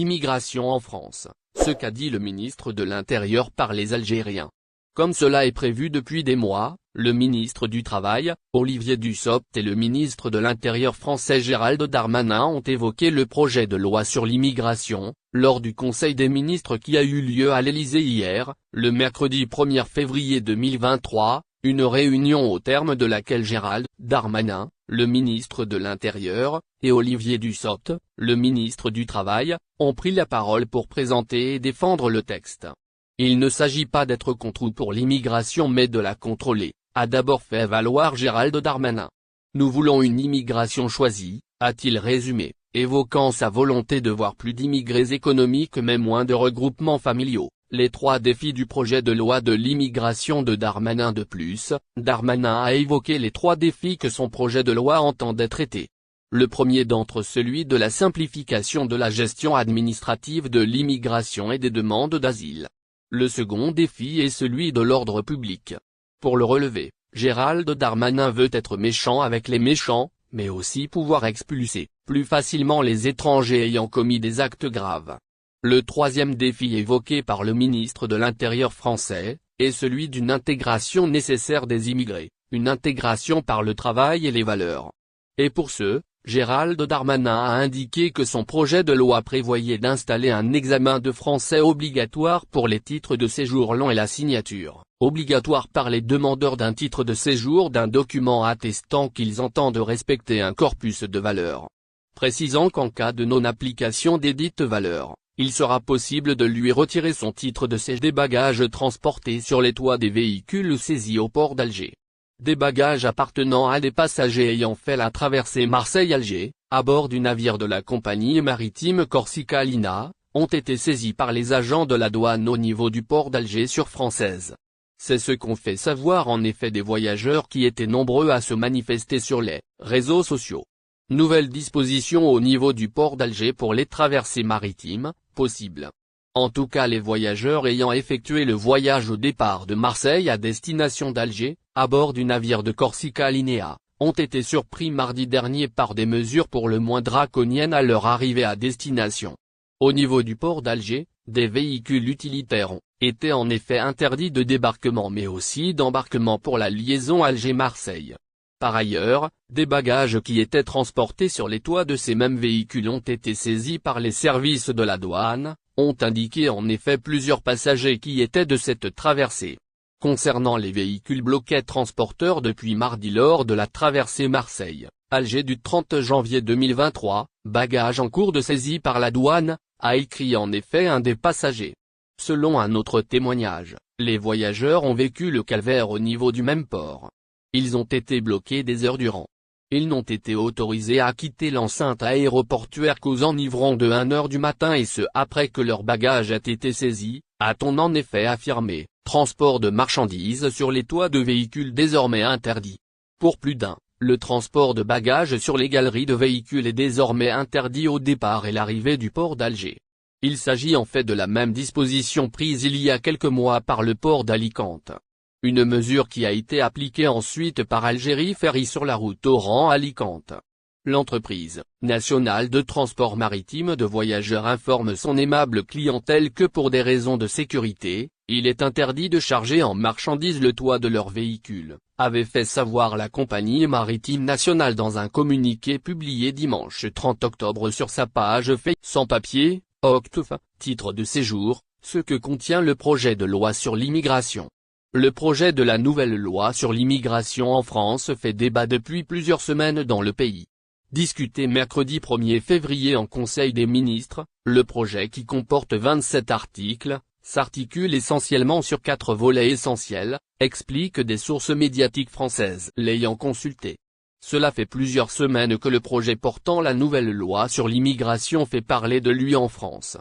Immigration en France, ce qu'a dit le ministre de l'Intérieur par les Algériens. Comme cela est prévu depuis des mois, le ministre du Travail, Olivier Dussopt et le ministre de l'Intérieur français Gérald Darmanin ont évoqué le projet de loi sur l'immigration, lors du Conseil des ministres qui a eu lieu à l'Élysée hier, le mercredi 1er février 2023, une réunion au terme de laquelle Gérald Darmanin, le ministre de l'Intérieur, et Olivier Dussopt, le ministre du Travail, ont pris la parole pour présenter et défendre le texte. Il ne s'agit pas d'être contre ou pour l'immigration mais de la contrôler, a d'abord fait valoir Gérald Darmanin. Nous voulons une immigration choisie, a-t-il résumé, évoquant sa volonté de voir plus d'immigrés économiques mais moins de regroupements familiaux. Les trois défis du projet de loi de l'immigration de Darmanin. De plus, Darmanin a évoqué les trois défis que son projet de loi entendait traiter. Le premier d'entre celui de la simplification de la gestion administrative de l'immigration et des demandes d'asile. Le second défi est celui de l'ordre public. Pour le relever, Gérald Darmanin veut être méchant avec les méchants, mais aussi pouvoir expulser plus facilement les étrangers ayant commis des actes graves. Le troisième défi évoqué par le ministre de l'Intérieur français, est celui d'une intégration nécessaire des immigrés, une intégration par le travail et les valeurs. Et pour ce, Gérald Darmanin a indiqué que son projet de loi prévoyait d'installer un examen de français obligatoire pour les titres de séjour long et la signature, obligatoire par les demandeurs d'un titre de séjour d'un document attestant qu'ils entendent respecter un corpus de valeurs. Précisant qu'en cas de non-application des dites valeurs, il sera possible de lui retirer son titre de séjour des bagages transportés sur les toits des véhicules saisis au port d'Alger. Des bagages appartenant à des passagers ayant fait la traversée Marseille-Alger, à bord du navire de la compagnie maritime Corsica Linea, ont été saisis par les agents de la douane au niveau du port d'Alger sur Française. C'est ce qu'ont fait savoir en effet des voyageurs qui étaient nombreux à se manifester sur les réseaux sociaux. Nouvelle disposition au niveau du port d'Alger pour les traversées maritimes, possibles. En tout cas les voyageurs ayant effectué le voyage au départ de Marseille à destination d'Alger, à bord du navire de Corsica Linea, ont été surpris mardi dernier par des mesures pour le moins draconiennes à leur arrivée à destination. Au niveau du port d'Alger, des véhicules utilitaires ont été en effet interdits de débarquement mais aussi d'embarquement pour la liaison Alger-Marseille. Par ailleurs, des bagages qui étaient transportés sur les toits de ces mêmes véhicules ont été saisis par les services de la douane, ont indiqué en effet plusieurs passagers qui étaient de cette traversée. Concernant les véhicules bloqués transporteurs depuis mardi lors de la traversée Marseille-Alger du 30 janvier 2023, bagages en cours de saisie par la douane, a écrit en effet un des passagers. Selon un autre témoignage, les voyageurs ont vécu le calvaire au niveau du même port. Ils ont été bloqués des heures durant. Ils n'ont été autorisés à quitter l'enceinte aéroportuaire qu'aux environs de 1h du matin et ce après que leur bagage ait été saisi, a-t-on en effet affirmé. Transport de marchandises sur les toits de véhicules désormais interdit. Pour plus d'un, le transport de bagages sur les galeries de véhicules est désormais interdit au départ et l'arrivée du port d'Alger. Il s'agit en fait de la même disposition prise il y a quelques mois par le port d'Alicante. Une mesure qui a été appliquée ensuite par Algérie Ferry sur la route Oran-Alicante. L'entreprise nationale de transport maritime de voyageurs informe son aimable clientèle que pour des raisons de sécurité, il est interdit de charger en marchandises le toit de leur véhicule, avait fait savoir la compagnie maritime nationale dans un communiqué publié dimanche 30 octobre sur sa page Facebook. Sans papier, OCTF, titre de séjour, ce que contient le projet de loi sur l'immigration. Le projet de la nouvelle loi sur l'immigration en France fait débat depuis plusieurs semaines dans le pays. Discuté mercredi 1er février en Conseil des ministres, le projet qui comporte 27 articles, s'articule essentiellement sur 4 volets essentiels, expliquent des sources médiatiques françaises l'ayant consulté. Cela fait plusieurs semaines que le projet portant la nouvelle loi sur l'immigration fait parler de lui en France.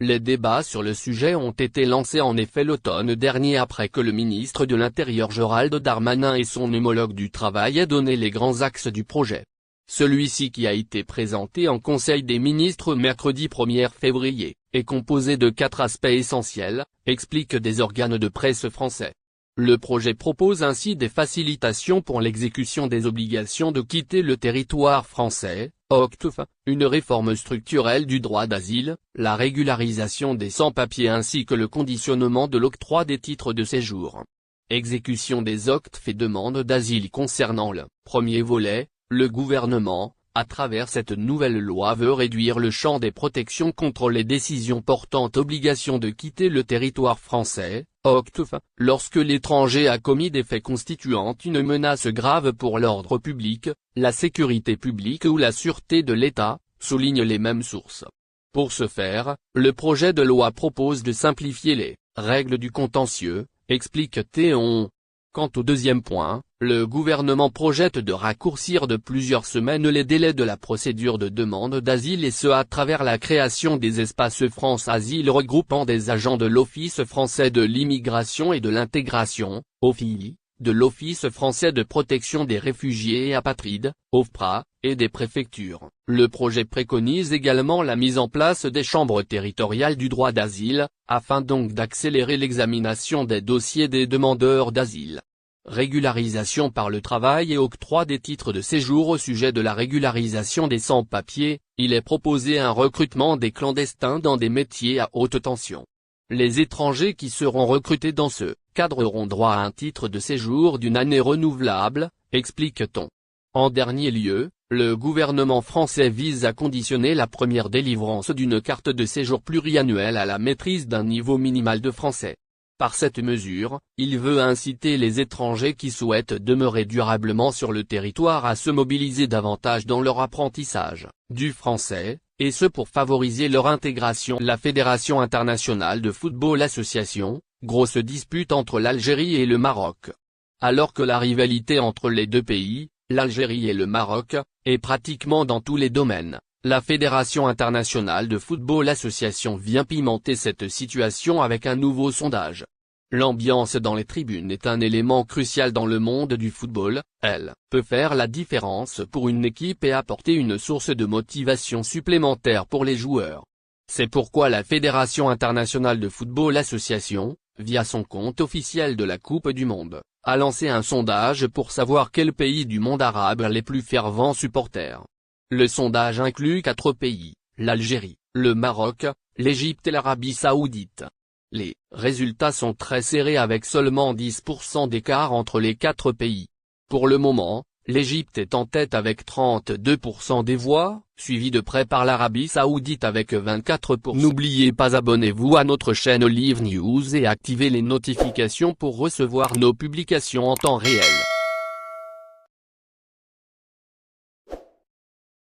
Les débats sur le sujet ont été lancés en effet l'automne dernier après que le ministre de l'Intérieur Gérald Darmanin et son homologue du Travail aient donné les grands axes du projet. Celui-ci qui a été présenté en Conseil des ministres mercredi 1er février, est composé de 4 aspects essentiels, expliquent des organes de presse français. Le projet propose ainsi des facilitations pour l'exécution des obligations de quitter le territoire français, OQTF, une réforme structurelle du droit d'asile, la régularisation des sans-papiers ainsi que le conditionnement de l'octroi des titres de séjour. Exécution des OQTF et demandes d'asile. Concernant le premier volet, le gouvernement, à travers cette nouvelle loi, veut réduire le champ des protections contre les décisions portant obligation de quitter le territoire français, OQTF, lorsque l'étranger a commis des faits constituant une menace grave pour l'ordre public, la sécurité publique ou la sûreté de l'État, soulignent les mêmes sources. Pour ce faire, le projet de loi propose de simplifier les règles du contentieux, explique Théon. Quant au deuxième point, le gouvernement projette de raccourcir de plusieurs semaines les délais de la procédure de demande d'asile et ce à travers la création des espaces France Asile regroupant des agents de l'Office français de l'immigration et de l'intégration, OFII, de l'Office français de protection des réfugiés et apatrides, OFPRA, et des préfectures. Le projet préconise également la mise en place des chambres territoriales du droit d'asile, afin donc d'accélérer l'examination des dossiers des demandeurs d'asile. Régularisation par le travail et octroi des titres de séjour. Au sujet de la régularisation des sans-papiers, il est proposé un recrutement des clandestins dans des métiers à haute tension. Les étrangers qui seront recrutés dans ce cadre auront droit à un titre de séjour d'une année renouvelable, explique-t-on. En dernier lieu, le gouvernement français vise à conditionner la première délivrance d'une carte de séjour pluriannuelle à la maîtrise d'un niveau minimal de français. Par cette mesure, il veut inciter les étrangers qui souhaitent demeurer durablement sur le territoire à se mobiliser davantage dans leur apprentissage du français, et ce pour favoriser leur intégration. La Fédération internationale de football association, grosse dispute entre l'Algérie et le Maroc. Alors que la rivalité entre les deux pays, l'Algérie et le Maroc, est pratiquement dans tous les domaines, la Fédération internationale de football association vient pimenter cette situation avec un nouveau sondage. L'ambiance dans les tribunes est un élément crucial dans le monde du football, elle peut faire la différence pour une équipe et apporter une source de motivation supplémentaire pour les joueurs. C'est pourquoi la Fédération internationale de football association, via son compte officiel de la Coupe du Monde, a lancé un sondage pour savoir quel pays du monde arabe les plus fervents supporters. Le sondage inclut 4 pays, l'Algérie, le Maroc, l'Égypte et l'Arabie Saoudite. Les résultats sont très serrés avec seulement 10% d'écart entre les 4 pays. Pour le moment, l'Égypte est en tête avec 32% des voix, suivi de près par l'Arabie Saoudite avec 24%. N'oubliez pas, abonnez-vous à notre chaîne Olive News et activez les notifications pour recevoir nos publications en temps réel.